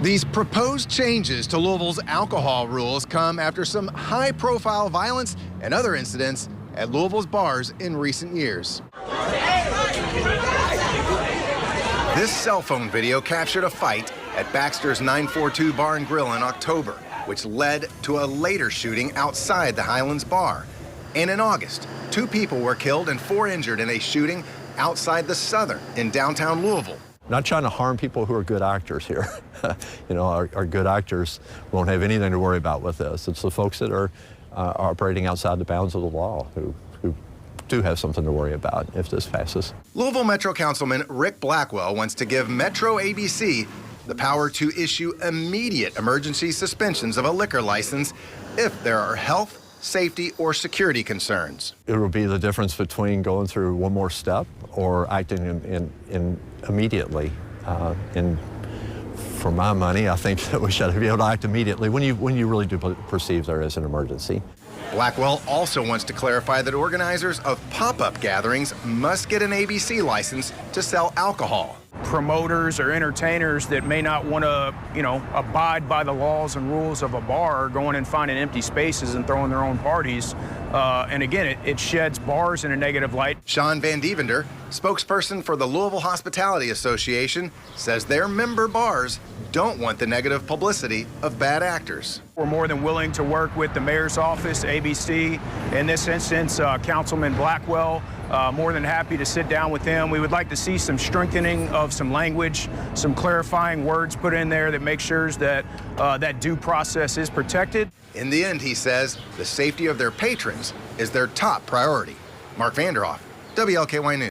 These proposed changes to Louisville's alcohol rules come after some high-profile violence and other incidents at Louisville's bars in recent years. This cell phone video captured a fight at Baxter's 942 Bar and Grill in October, which led to a later shooting outside the Highlands Bar. And in August, 2 people were killed and 4 injured in a shooting outside the Southern in downtown Louisville. Not trying to harm people who are good actors here. You know, our good actors won't have anything to worry about with this. It's the folks that are operating outside the bounds of the law who do have something to worry about if this passes. Louisville Metro Councilman Rick Blackwell wants to give Metro ABC the power to issue immediate emergency suspensions of a liquor license if there are health, safety, or security concerns. It will be the difference between going through one more step or acting in immediately. And for my money, I think that we should be able to act immediately when you really do perceive there is an emergency. Blackwell also wants to clarify that organizers of pop-up gatherings must get an ABC license to sell alcohol. Promoters or entertainers that may not want to, abide by the laws and rules of a bar are going and finding empty spaces and throwing their own parties. And again, it sheds bars in a negative light. Sean Van Dievender, spokesperson for the Louisville Hospitality Association, says their member bars don't want the negative publicity of bad actors. We're more than willing to work with the mayor's office, ABC, in this instance, Councilman Blackwell. More than happy to sit down with him. We would like to see some strengthening of some language, some clarifying words put in there that make sure that that due process is protected. In the end, he says, the safety of their patrons is their top priority. Mark Vanderhoff, WLKY News.